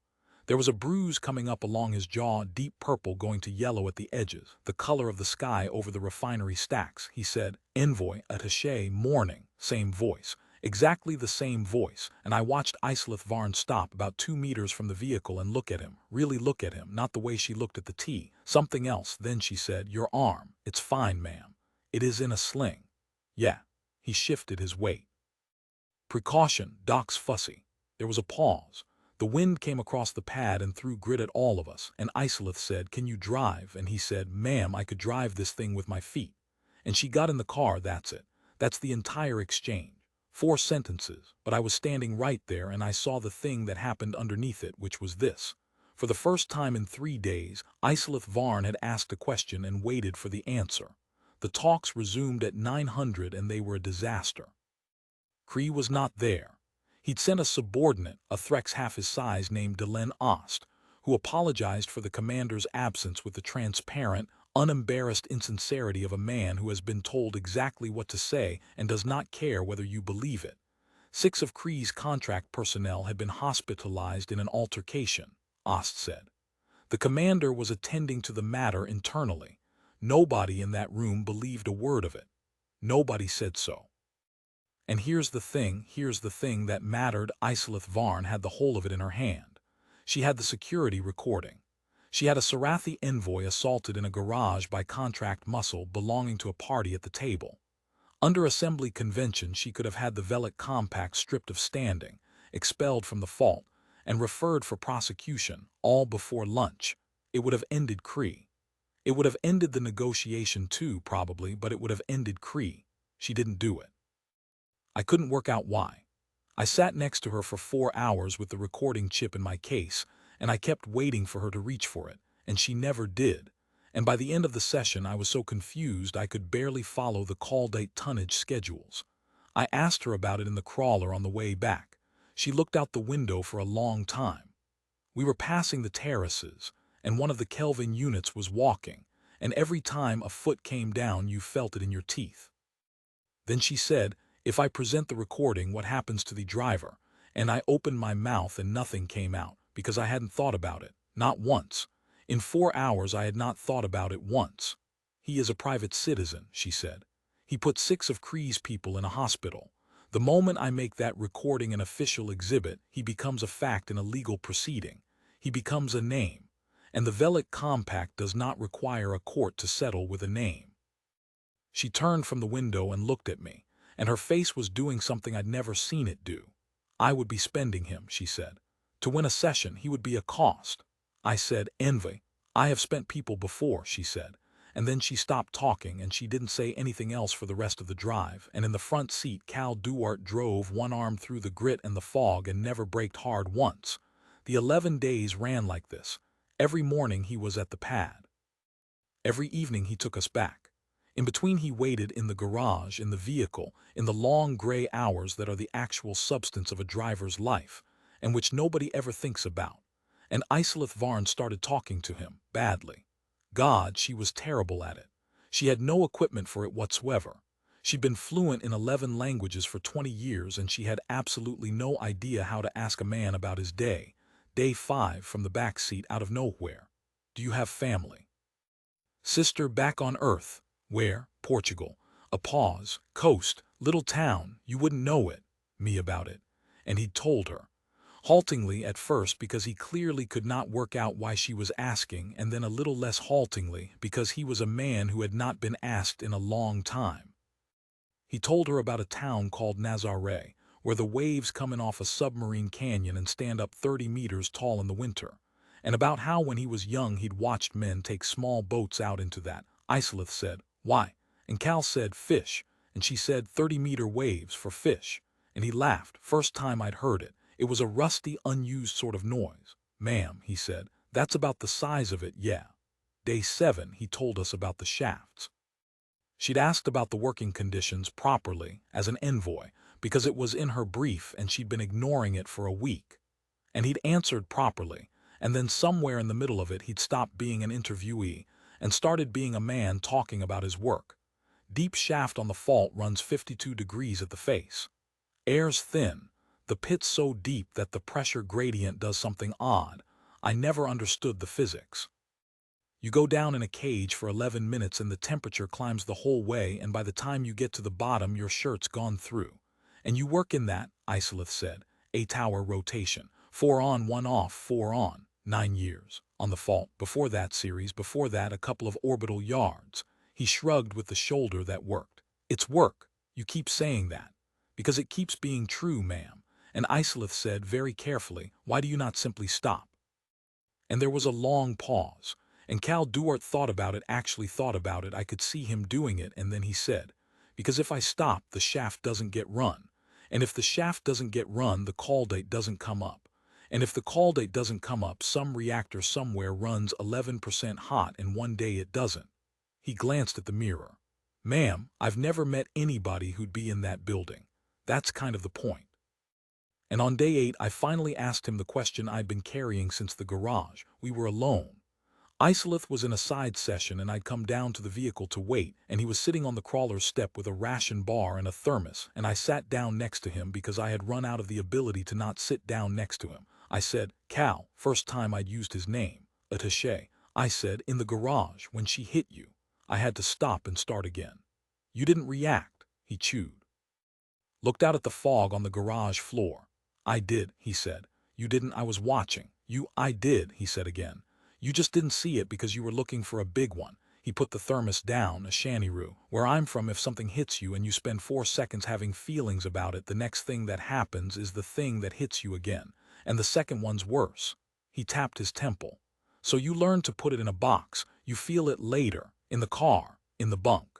There was a bruise coming up along his jaw, deep purple going to yellow at the edges, the color of the sky over the refinery stacks. He said, "Envoy at HFY, morning." Same voice. Exactly the same voice, and I watched Islith Varn stop about 2 meters from the vehicle and look at him, really look at him, not the way she looked at the tea, something else. Then she said, "Your arm, it's fine, ma'am. It is in a sling." Yeah. He shifted his weight. Precaution, Doc's fussy. There was a pause. The wind came across the pad and threw grit at all of us, and Islith said, "Can you drive?" And he said, "Ma'am, I could drive this thing with my feet." And she got in the car, that's it. That's the entire exchange. 4 sentences, but I was standing right there and I saw the thing that happened underneath it, which was this. For the first time in 3 days, Islith Varn had asked a question and waited for the answer. The talks resumed at 900 and they were a disaster. Cree was not there. He'd sent a subordinate, a Threx half his size named Delen Ost, who apologized for the commander's absence with the transparent, unembarrassed insincerity of a man who has been told exactly what to say and does not care whether you believe it. 6 of Kree's contract personnel had been hospitalized in an altercation, Ost said. The commander was attending to the matter internally. Nobody in that room believed a word of it. Nobody said so. And here's the thing that mattered. Islith Varn had the whole of it in her hand. She had the security recording. She had a Sarathi envoy assaulted in a garage by contract muscle belonging to a party at the table. Under assembly convention, she could have had the Velic Compact stripped of standing, expelled from the fault, and referred for prosecution, all before lunch. It would have ended Kree. It would have ended the negotiation too, probably, but it would have ended Kree. She didn't do it. I couldn't work out why. I sat next to her for 4 hours with the recording chip in my case, and I kept waiting for her to reach for it, and she never did. And by the end of the session, I was so confused I could barely follow the call date tonnage schedules. I asked her about it in the crawler on the way back. She looked out the window for a long time. We were passing the terraces, and one of the Kelvin units was walking, and every time a foot came down, you felt it in your teeth. Then she said, "If I present the recording, what happens to the driver?" And I opened my mouth and nothing came out, because I hadn't thought about it, not once. In 4 hours I had not thought about it once. "He is a private citizen," she said. "He put 6 of Kree's people in a hospital. The moment I make that recording an official exhibit, he becomes a fact in a legal proceeding. He becomes a name. And the Velic Compact does not require a court to settle with a name." She turned from the window and looked at me, and her face was doing something I'd never seen it do. "I would be spending him," she said. "To win a session, he would be a cost." I said, "Envy, I have spent people before," she said. And then she stopped talking and she didn't say anything else for the rest of the drive. And in the front seat, Cal Duarte drove one arm through the grit and the fog and never braked hard once. The 11 days ran like this. Every morning he was at the pad. Every evening he took us back. In between he waited in the garage, in the vehicle, in the long gray hours that are the actual substance of a driver's life, and which nobody ever thinks about. And Islith Varn started talking to him, badly. God, she was terrible at it. She had no equipment for it whatsoever. She'd been fluent in 11 languages for 20 years and she had absolutely no idea how to ask a man about his day. Day 5 from the back seat out of nowhere. "Do you have family?" "Sister back on Earth." "Where?" "Portugal." A pause. "Coast, little town, you wouldn't know it." Me about it. And he'd told her. Haltingly at first because he clearly could not work out why she was asking, and then a little less haltingly because he was a man who had not been asked in a long time. He told her about a town called Nazare, where the waves come in off a submarine canyon and stand up 30 meters tall in the winter, and about how when he was young he'd watched men take small boats out into that. Islith said, "Why?" And Cal said, "Fish." And she said, 30-meter waves for fish. And he laughed, first time I'd heard it. It was a rusty, unused sort of noise. "Ma'am," he said, "that's about the size of it, yeah." Day 7, he told us about the shafts. She'd asked about the working conditions properly, as an envoy, because it was in her brief and she'd been ignoring it for a week. And he'd answered properly, and then somewhere in the middle of it he'd stopped being an interviewee and started being a man talking about his work. Deep shaft on the fault runs 52 degrees at the face. Air's thin. The pit's so deep that the pressure gradient does something odd. I never understood the physics. You go down in a cage for 11 minutes and the temperature climbs the whole way, and by the time you get to the bottom your shirt's gone through. And you work in that, Isolith said, 8-hour rotation. 4 on, 1 off, 4 on. 9 years. On the fault. Before that series, before that a couple of orbital yards. He shrugged with the shoulder that worked. It's work. You keep saying that. Because it keeps being true, ma'am. And Isolith said very carefully, why do you not simply stop? And there was a long pause. And Cal Duarte thought about it, actually thought about it. I could see him doing it, and then he said, because if I stop, the shaft doesn't get run. And if the shaft doesn't get run, the call date doesn't come up. And if the call date doesn't come up, some reactor somewhere runs 11% hot and one day it doesn't. He glanced at the mirror. Ma'am, I've never met anybody who'd be in that building. That's kind of the point. And on day 8, I finally asked him the question I'd been carrying since the garage. We were alone. Isolith was in a side session and I'd come down to the vehicle to wait, and he was sitting on the crawler's step with a ration bar and a thermos, and I sat down next to him because I had run out of the ability to not sit down next to him. I said, Cal, first time I'd used his name, attaché. I said, in the garage, when she hit you. I had to stop and start again. You didn't react, he chewed. Looked out at the fog on the garage floor. I did, he said. You didn't, I was watching. I did, he said again. You just didn't see it because you were looking for a big one. He put the thermos down, a shaniroo. Where I'm from, if something hits you and you spend 4 seconds having feelings about it, the next thing that happens is the thing that hits you again. And the second one's worse. He tapped his temple. So you learn to put it in a box. You feel it later, in the car, in the bunk.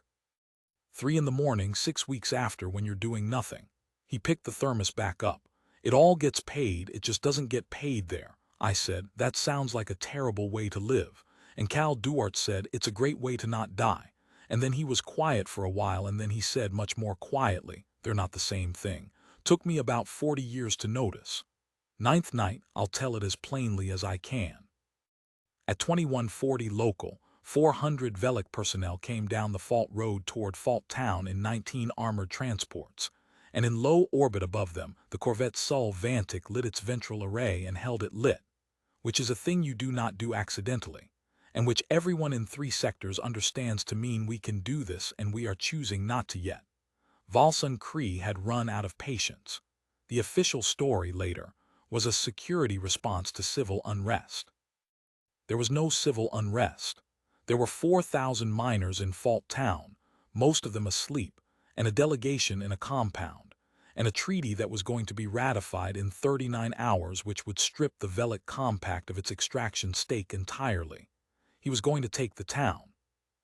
3 in the morning, 6 weeks after, when you're doing nothing. He picked the thermos back up. It all gets paid, it just doesn't get paid there. I said, that sounds like a terrible way to live. And Cal Duarte said, it's a great way to not die. And then he was quiet for a while, and then he said much more quietly, they're not the same thing. Took me about 40 years to notice. 9th night, I'll tell it as plainly as I can. At 2140 local, 400 Velic personnel came down the fault road toward Fault Town in 19 armored transports. And in low orbit above them, the corvette Sul Vantic lit its ventral array and held it lit, which is a thing you do not do accidentally, and which everyone in 3 sectors understands to mean we can do this and we are choosing not to yet. Volsun Cree had run out of patience. The official story later was a security response to civil unrest. There was no civil unrest. There were 4,000 miners in Fault Town, most of them asleep, and a delegation in a compound, and a treaty that was going to be ratified in 39 hours which would strip the Velic Compact of its extraction stake entirely. He was going to take the town.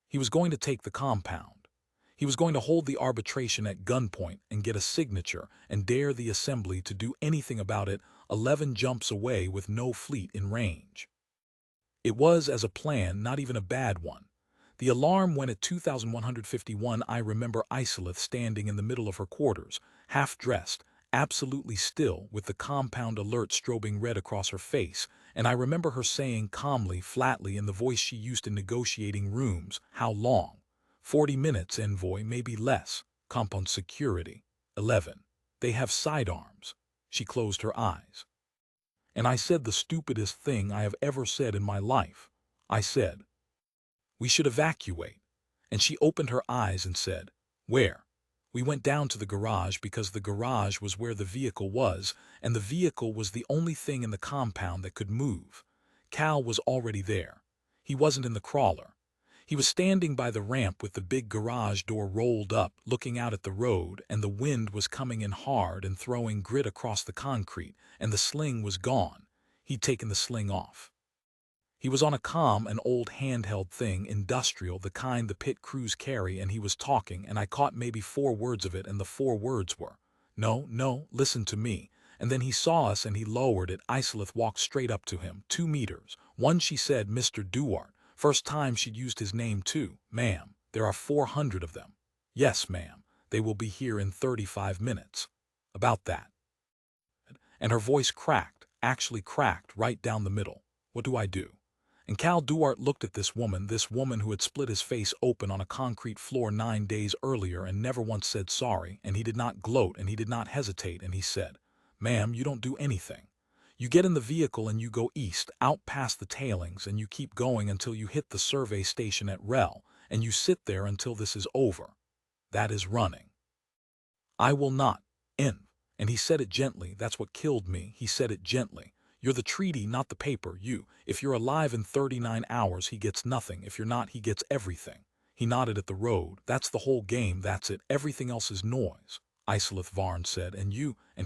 He was going to take the compound. He was going to hold the arbitration at gunpoint and get a signature and dare the assembly to do anything about it 11 jumps away with no fleet in range. It was, as a plan, not even a bad one. The alarm went at 2151. I remember Isolith standing in the middle of her quarters, half-dressed, absolutely still, with the compound alert strobing red across her face, and I remember her saying calmly, flatly, in the voice she used in negotiating rooms, how long? 40 minutes, envoy, maybe less. Compound security. 11. They have sidearms. She closed her eyes. And I said the stupidest thing I have ever said in my life. I said, we should evacuate. And she opened her eyes and said, where? We went down to the garage because the garage was where the vehicle was, and the vehicle was the only thing in the compound that could move. Cal was already there. He wasn't in the crawler. He was standing by the ramp with the big garage door rolled up, looking out at the road, and the wind was coming in hard and throwing grit across the concrete, and the sling was gone. He'd taken the sling off. He was on a an old handheld thing, industrial, the kind the pit crews carry, and he was talking, and I caught maybe 4 words of it, and the 4 words were, no, no, listen to me. And then he saw us and he lowered it. Isolith walked straight up to him, 2 meters. One, she said, Mr. Duarte. First time she'd used his name too. Ma'am, there are 400 of them. Yes, ma'am, they will be here in 35 minutes. About that. And her voice cracked, actually cracked right down the middle. What do I do? And Cal Duarte looked at this woman who had split his face open on a concrete floor 9 days earlier and never once said sorry, and he did not gloat and he did not hesitate, and he said, Ma'am, you don't do anything. You get in the vehicle and you go east, out past the tailings, and you keep going until you hit the survey station at Rel, and you sit there until this is over. That is running. I will not. In. And he said it gently. That's what killed me. He said it gently. You're the treaty, not the paper. If you're alive in 39 hours, he gets nothing. If you're not, he gets everything. He nodded at the road. That's the whole game. That's it. Everything else is noise. Isolith Varn said, and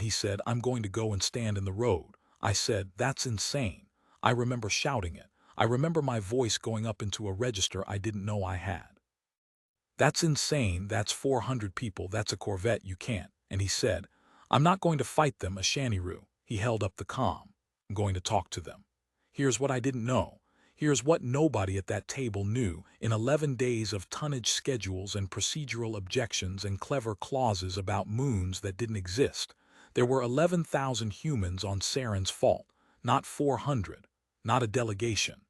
he said, I'm going to go and stand in the road. I said, that's insane. I remember shouting it. I remember my voice going up into a register I didn't know I had. That's insane. That's 400 people. That's a Corvette. You can't. And he said, I'm not going to fight them, a Shaniroo. He held up the comm. I'm going to talk to them. Here's what I didn't know. Here's what nobody at that table knew. In 11 days of tonnage schedules and procedural objections and clever clauses about moons that didn't exist, there were 11,000 humans on Saren's fault, not 400, not a delegation.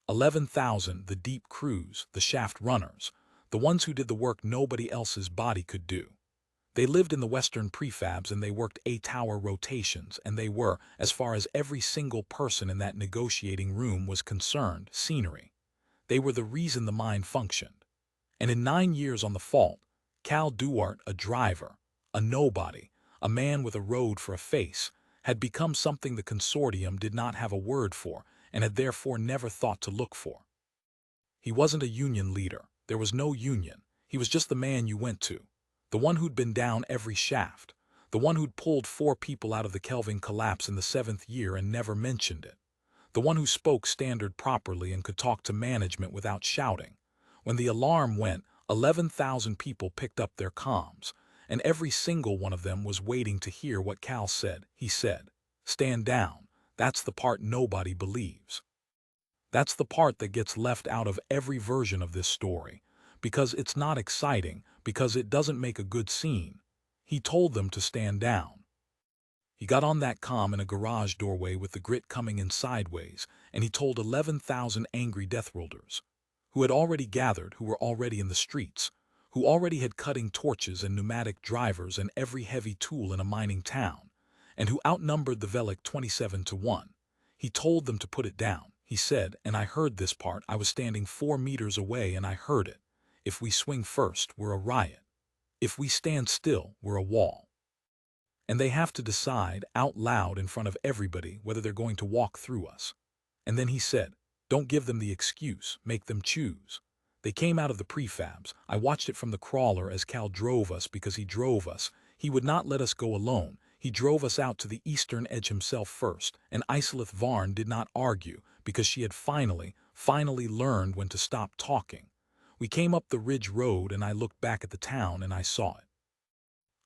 11,000, the deep crews, the shaft runners, the ones who did the work nobody else's body could do. They lived in the Western prefabs and they worked 8-hour rotations, and they were, as far as every single person in that negotiating room was concerned, scenery. They were the reason the mine functioned. And in 9 years on the fault, Cal Duarte, a driver, a nobody, a man with a road for a face, had become something the consortium did not have a word for and had therefore never thought to look for. He wasn't a union leader. There was no union. He was just the man you went to. The one who'd been down every shaft. The one who'd pulled 4 people out of the Kelvin collapse in the 7th year and never mentioned it. The one who spoke standard properly and could talk to management without shouting. When the alarm went, 11,000 people picked up their comms, and every single one of them was waiting to hear what Cal said. He said, stand down. That's the part nobody believes. That's the part that gets left out of every version of this story, because it's not exciting, because it doesn't make a good scene. He told them to stand down. He got on that comm in a garage doorway with the grit coming in sideways, and he told 11,000 angry Deathworlders, who had already gathered, who were already in the streets, who already had cutting torches and pneumatic drivers and every heavy tool in a mining town, and who outnumbered the Velik 27-1. He told them to put it down. He said, and I heard this part, I was standing 4 meters away and I heard it. If we swing first, we're a riot. If we stand still, we're a wall. And they have to decide out loud in front of everybody whether they're going to walk through us. And then he said, don't give them the excuse, make them choose. They came out of the prefabs. I watched it from the crawler as Cal drove us because he drove us. He would not let us go alone. He drove us out to the eastern edge himself first, and Isolith Varn did not argue because she had finally learned when to stop talking. We came up the ridge road and I looked back at the town and I saw it.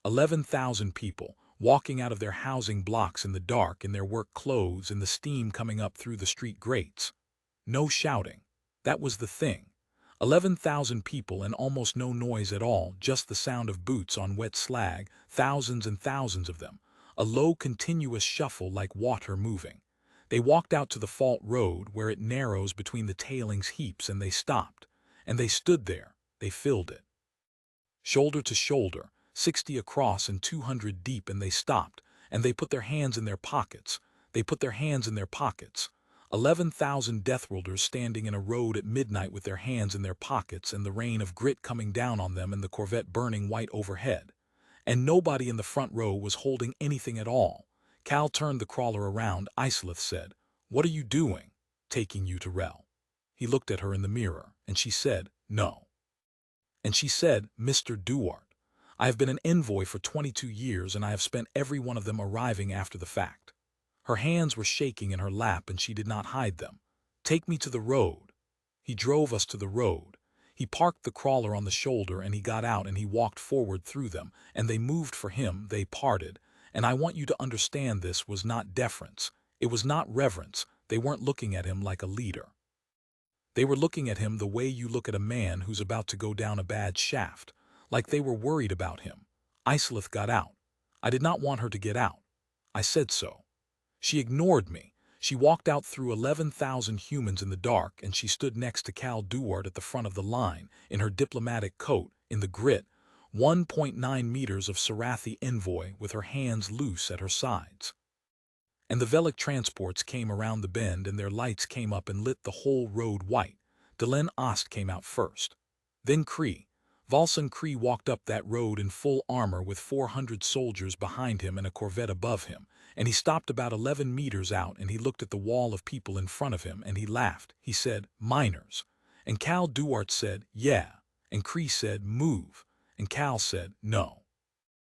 11,000 people walking out of their housing blocks in the dark in their work clothes and the steam coming up through the street grates. No shouting. That was the thing. 11,000 people and almost no noise at all, just the sound of boots on wet slag, thousands and thousands of them. A low continuous shuffle like water moving. They walked out to the fault road where it narrows between the tailings heaps and they stopped. And they stood there, they filled it. Shoulder to shoulder, 60 across and 200 deep, and they stopped, and they put their hands in their pockets. They put their hands in their pockets. 11,000 Deathworlders standing in a road at midnight with their hands in their pockets and the rain of grit coming down on them and the Corvette burning white overhead. And nobody in the front row was holding anything at all. Cal turned the crawler around. Isolith said, what are you doing? Taking you to Rel. He looked at her in the mirror, and she said, no. And she said, Mr. Duarte, I have been an envoy for 22 years and I have spent every one of them arriving after the fact. Her hands were shaking in her lap and she did not hide them. Take me to the road. He drove us to the road. He parked the crawler on the shoulder and he got out and he walked forward through them, and they moved for him, they parted. And I want you to understand, this was not deference. It was not reverence. They weren't looking at him like a leader. They were looking at him the way you look at a man who's about to go down a bad shaft, like they were worried about him. Isolith got out. I did not want her to get out. I said so. She ignored me. She walked out through 11,000 humans in the dark, and she stood next to Cal Duarte at the front of the line, in her diplomatic coat, in the grit, 1.9 meters of Sarathi envoy with her hands loose at her sides. And the Velic transports came around the bend and their lights came up and lit the whole road white. Delenn Ost came out first. Then Kree. Volson Kree walked up that road in full armor with 400 soldiers behind him and a corvette above him, and he stopped about 11 meters out and he looked at the wall of people in front of him and he laughed. He said, "Miners." And Cal Duarte said, "Yeah." And Kree said, "Move." And Cal said, "No."